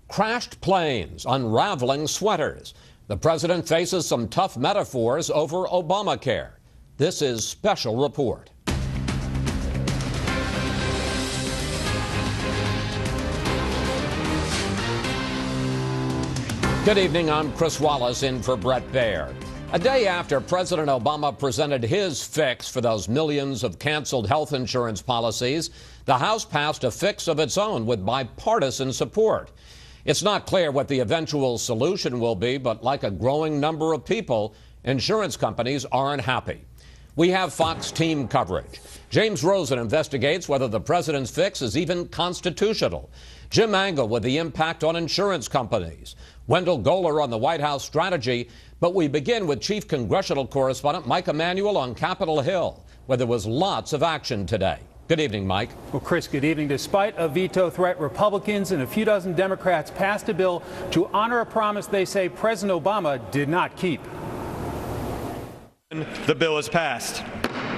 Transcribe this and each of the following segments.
Crashed planes, unraveling sweaters. The president faces some tough metaphors over Obamacare. This is Special Report. Good evening, I'm Chris Wallace in for Brett Baird. A day after President Obama presented his fix for those millions of canceled health insurance policies, the House passed a fix of its own with bipartisan support. It's not clear what the eventual solution will be, but like a growing number of people, insurance companies aren't happy. We have Fox team coverage. James Rosen investigates whether the president's fix is even constitutional. Jim Angle with the impact on insurance companies. Wendell Goler on the White House strategy. But we begin with Chief Congressional Correspondent Mike Emanuel on Capitol Hill, where there was lots of action today. Good evening, Mike. Well, Chris, good evening. Despite a veto threat, Republicans and a few dozen Democrats passed a bill to honor a promise they say President Obama did not keep. The bill is passed.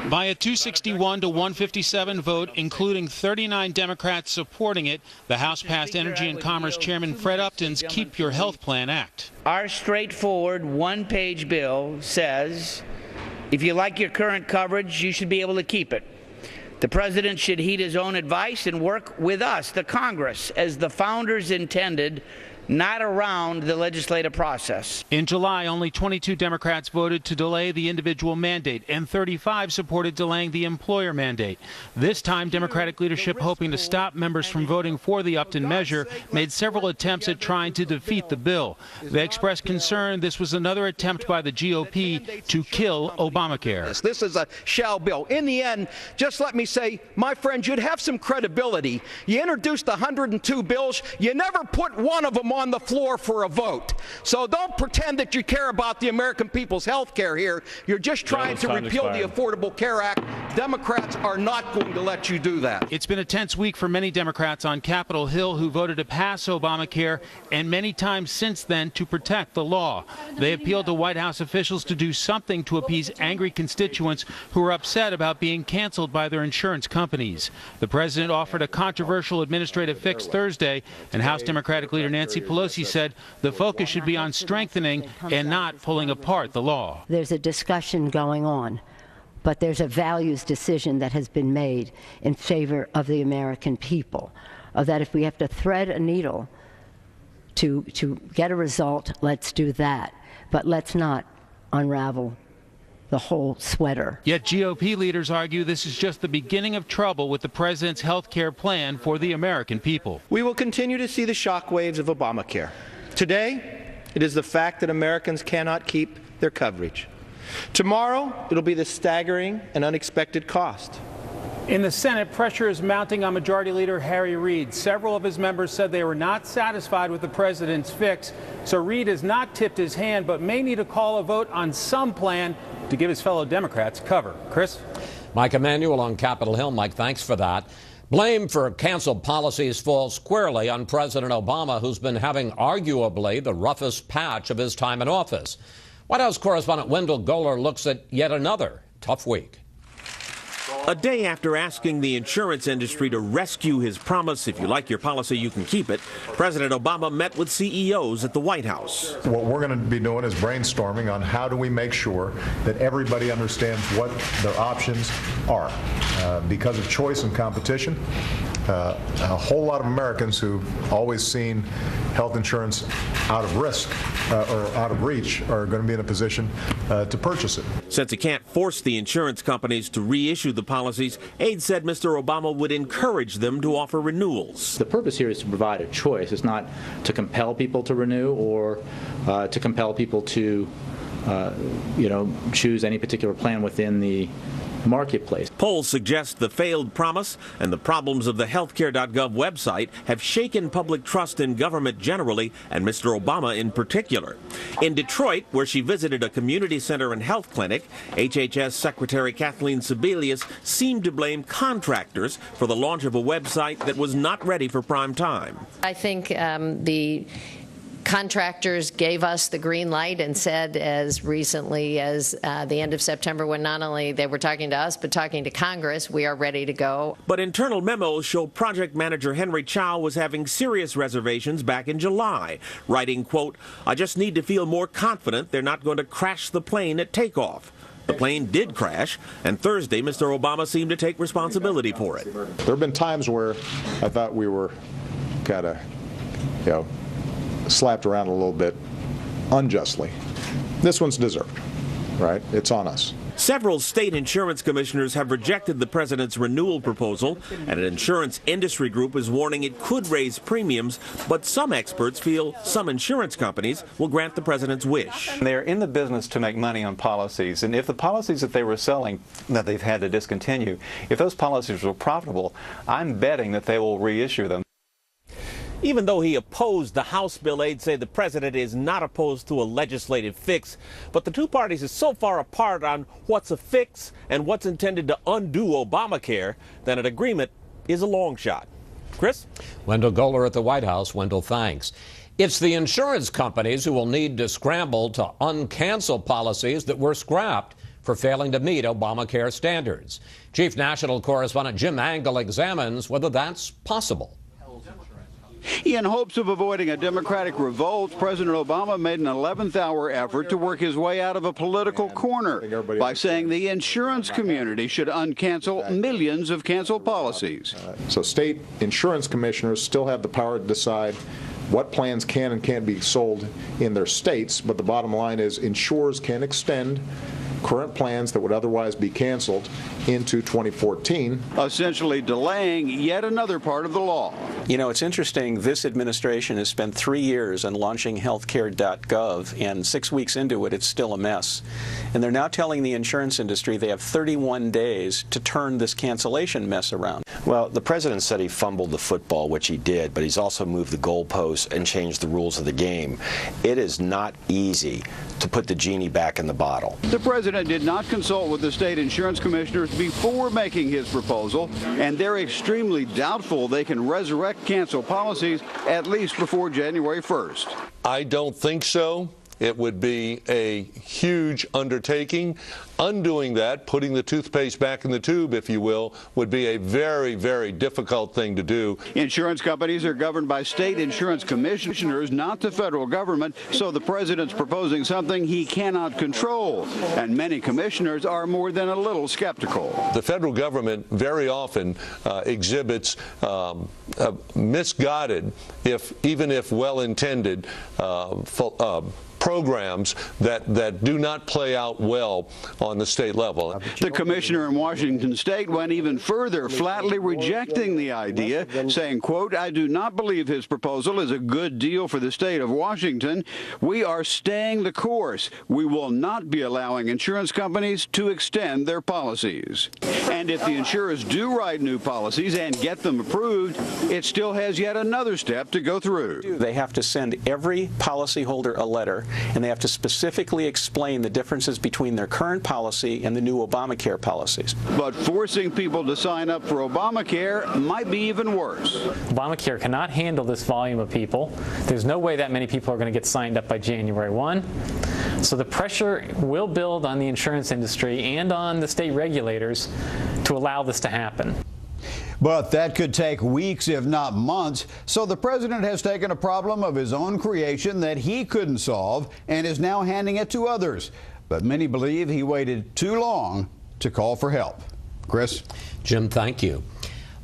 By a 261 to 157 vote, including 39 Democrats supporting it, the House passed Energy and Commerce Chairman Fred Upton's Keep Your Health Plan Act. Our straightforward one-page bill says if you like your current coverage, you should be able to keep it. The president should heed his own advice and work with us, the Congress, as the founders intended, not around the legislative process. In July, only 22 Democrats voted to delay the individual mandate, and 35 supported delaying the employer mandate. This time, Democratic leadership, hoping to stop members from voting for the Upton measure, made several attempts at trying to defeat the bill. They expressed concern this was another attempt by the GOP to kill Obamacare. This is a shall bill. In the end, just let me say, my friends, you'd have some credibility. You introduced 102 bills. You never put one of them on the floor for a vote. So don't pretend that you care about the American people's health care here. You're just trying to repeal the Affordable Care Act. Democrats are not going to let you do that. It's been a tense week for many Democrats on Capitol Hill who voted to pass Obamacare, and many times since then to protect the law. They appealed to White House officials to do something to appease angry constituents who are upset about being canceled by their insurance companies. The president offered a controversial administrative fix Thursday, and House Democratic leader Nancy Pelosi said the focus should be on strengthening and not pulling apart the law. There's a discussion going on, but there's a values decision that has been made in favor of the American people, that if we have to thread a needle to get a result, let's do that. But let's not unravel the whole sweater. Yet GOP leaders argue this is just the beginning of trouble with the president's health care plan for the American people. We will continue to see the shockwaves of Obamacare. Today, it is the fact that Americans cannot keep their coverage. Tomorrow, it'll be the staggering and unexpected cost. In the Senate, pressure is mounting on Majority Leader Harry Reid. Several of his members said they were not satisfied with the president's fix, so Reid has not tipped his hand but may need to call a vote on some plan to give his fellow Democrats cover. Chris? Mike Emanuel on Capitol Hill. Mike, thanks for that. Blame for canceled policies falls squarely on President Obama, who's been having arguably the roughest patch of his time in office. White House correspondent Wendell Goler looks at yet another tough week. A day after asking the insurance industry to rescue his promise, if you like your policy, you can keep it, President Obama met with CEOs at the White House. What we're going to be doing is brainstorming on how do we make sure that everybody understands what their options are. Because of choice and competition, a whole lot of Americans who've always seen health insurance out of risk or out of reach are going to be in a position to purchase it. Since he can't force the insurance companies to reissue the policies, aides said Mr. Obama would encourage them to offer renewals. The purpose here is to provide a choice. It's not to compel people to renew or to compel people to, choose any particular plan within the marketplace. Polls suggest the failed promise and the problems of the healthcare.gov website have shaken public trust in government generally and Mr. Obama in particular. In Detroit, where she visited a community center and health clinic, HHS Secretary Kathleen Sebelius seemed to blame contractors for the launch of a website that was not ready for prime time. I think the contractors gave us the green light and said as recently as the end of September, when not only they were talking to us but talking to Congress, we are ready to go. But internal memos show project manager Henry Chow was having serious reservations back in July, writing, quote, "I just need to feel more confident they're not going to crash the plane at takeoff." The plane did crash, and Thursday, Mr. Obama seemed to take responsibility for it. There have been times where I thought we were kind of, slapped around a little bit unjustly. This one's deserved, right? It's on us. Several state insurance commissioners have rejected the president's renewal proposal, and an insurance industry group is warning it could raise premiums, but some experts feel some insurance companies will grant the president's wish. They're in the business to make money on policies, and if the policies that they were selling that they've had to discontinue, if those policies were profitable, I'm betting that they will reissue them. Even though he opposed the House bill, aides say the president is not opposed to a legislative fix. But the two parties are so far apart on what's a fix and what's intended to undo Obamacare that an agreement is a long shot. Chris? Wendell Goler at the White House. Wendell, thanks. It's the insurance companies who will need to scramble to uncancel policies that were scrapped for failing to meet Obamacare standards. Chief National Correspondent Jim Angle examines whether that's possible. In hopes of avoiding a Democratic revolt, President Obama made an 11th-hour effort to work his way out of a political corner by saying the insurance community should uncancel millions of canceled policies. So state insurance commissioners still have the power to decide what plans can and can't be sold in their states, but the bottom line is insurers can extend current plans that would otherwise be canceled into 2014. Essentially delaying yet another part of the law. You know, it's interesting, this administration has spent 3 years on launching healthcare.gov, and 6 weeks into it, it's still a mess. And they're now telling the insurance industry they have 31 days to turn this cancellation mess around. Well, the president said he fumbled the football, which he did, but he's also moved the goalposts and changed the rules of the game. It is not easy to put the genie back in the bottle. The president did not consult with the state insurance commissioners before making his proposal, and they're extremely doubtful they can resurrect canceled policies at least before January 1st. I don't think so. It would be a huge undertaking. Undoing that, putting the toothpaste back in the tube, if you will, would be a very, very difficult thing to do. Insurance companies are governed by state insurance commissioners, not the federal government, so the president's proposing something he cannot control, and many commissioners are more than a little skeptical. The federal government very often exhibits misguided, even if well-intended, programs that do not play out well on the state level. The commissioner in Washington state went even further, flatly rejecting the idea, saying, quote, "I do not believe his proposal is a good deal for the state of Washington. We are staying the course. We will not be allowing insurance companies to extend their policies." And if the insurers do write new policies and get them approved, it still has yet another step to go through. They have to send every policyholder a letter, and they have to specifically explain the differences between their current policy and the new Obamacare policies. But forcing people to sign up for Obamacare might be even worse. Obamacare cannot handle this volume of people. There's no way that many people are going to get signed up by January 1. So the pressure will build on the insurance industry and on the state regulators to allow this to happen. But that could take weeks, if not months. So the president has taken a problem of his own creation that he couldn't solve and is now handing it to others. But many believe he waited too long to call for help. Chris? Jim, thank you.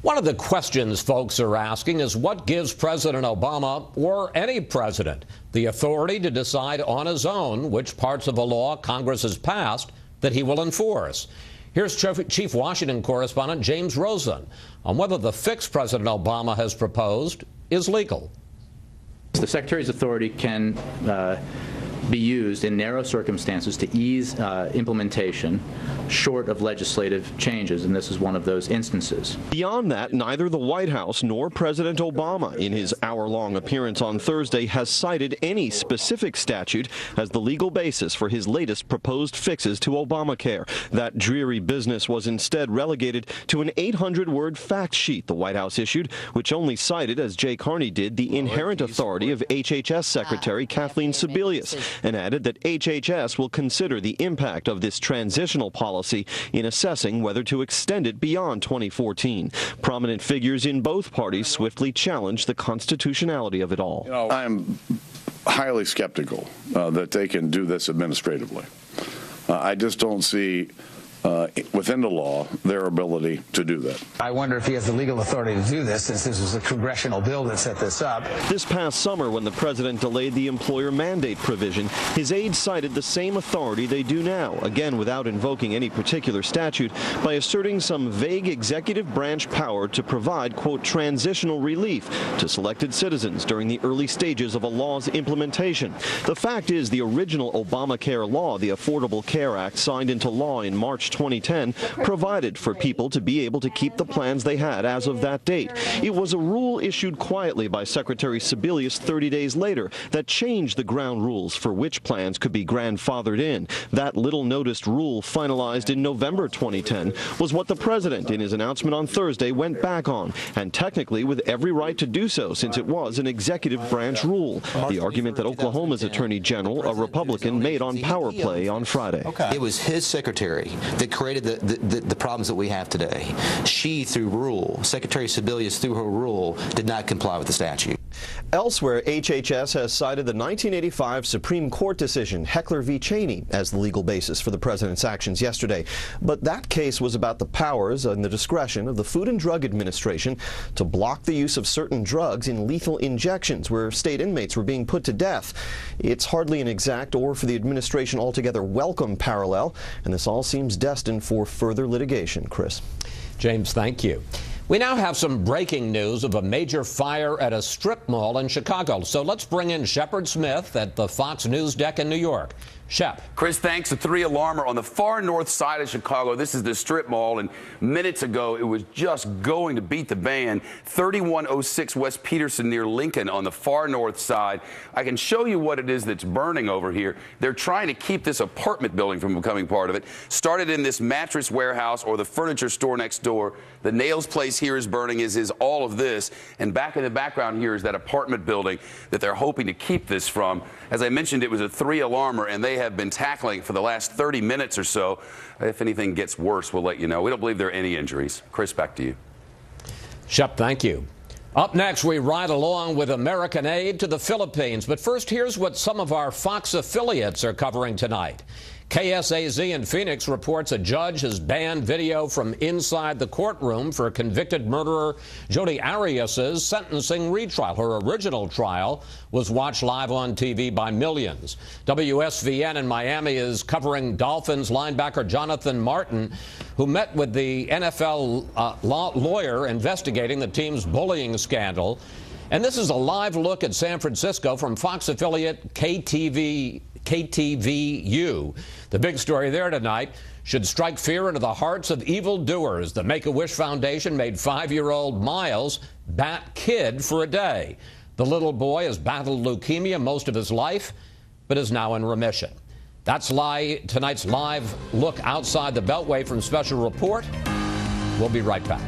One of the questions folks are asking is what gives President Obama, or any president, the authority to decide on his own which parts of a law Congress has passed that he will enforce. Here's Chief Washington Correspondent James Rosen on whether the fix President Obama has proposed is legal. The Secretary's authority can be used in narrow circumstances to ease implementation short of legislative changes, and this is one of those instances. Beyond that, neither the White House nor President Obama, in his hour-long appearance on Thursday, has cited any specific statute as the legal basis for his latest proposed fixes to Obamacare. That dreary business was instead relegated to an 800-word fact sheet the White House issued, which only cited, as Jay Carney did, the inherent authority of HHS Secretary Kathleen Sebelius, and added that HHS will consider the impact of this transitional policy in assessing whether to extend it beyond 2014. Prominent figures in both parties swiftly challenged the constitutionality of it all. I'm highly skeptical that they can do this administratively. I just don't see within the law their ability to do that. I wonder if he has the legal authority to do this, since this was a congressional bill that set this up. This past summer, when the president delayed the employer mandate provision, his aides cited the same authority they do now, again without invoking any particular statute, by asserting some vague executive branch power to provide, quote, transitional relief to selected citizens during the early stages of a law's implementation. The fact is, the original Obamacare law, the Affordable Care Act, signed into law in March 2010, provided for people to be able to keep the plans they had as of that date. It was a rule issued quietly by Secretary Sebelius 30 days later that changed the ground rules for which plans could be grandfathered in. That little-noticed rule, finalized in November 2010, was what the president, in his announcement on Thursday, went back on, and technically with every right to do so, since it was an executive branch rule. The argument that Oklahoma's Attorney General, a Republican, made on Power Play on Friday. It was his secretary that created the problems that we have today. She, through rule, Secretary Sebelius, through her rule, did not comply with the statute. Elsewhere, HHS has cited the 1985 Supreme Court decision, Heckler v. Cheney, as the legal basis for the president's actions yesterday. But that case was about the powers and the discretion of the Food and Drug Administration to block the use of certain drugs in lethal injections where state inmates were being put to death. It's hardly an exact or, for the administration, altogether welcome parallel, and this all seems destined for further litigation. Chris. James, thank you. We now have some breaking news of a major fire at a strip mall in Chicago. So let's bring in Shepard Smith at the Fox News deck in New York. Shep. Chris, thanks. A 3-alarmer on the far north side of Chicago. This is the strip mall, and minutes ago it was just going to beat the band. 3106 West Peterson near Lincoln on the far north side. I can show you what it is that's burning over here. They're trying to keep this apartment building from becoming part of it. Started in this mattress warehouse or the furniture store next door. The nails place here is burning, as is all of this. And back in the background here is that apartment building that they're hoping to keep this from. As I mentioned, it was a 3-alarmer, and they have been tackling it for the last 30 minutes or so. If anything gets worse, we'll let you know. We don't believe there are any injuries. Chris, back to you. Shep, thank you. Up next, we ride along with American aid to the Philippines. But first, here's what some of our Fox affiliates are covering tonight. KSAZ in Phoenix reports a judge has banned video from inside the courtroom for convicted murderer Jodi Arias's sentencing retrial. Her original trial was watched live on TV by millions. WSVN in Miami is covering Dolphins linebacker Jonathan Martin, who met with the NFL lawyer investigating the team's bullying scandal. And this is a live look at San Francisco from Fox affiliate KTVU. The big story there tonight should strike fear into the hearts of evildoers. The Make-A-Wish Foundation made 5-year-old Miles bat kid for a day. The little boy has battled leukemia most of his life, but is now in remission. That's tonight's live look outside the Beltway from Special Report. We'll be right back.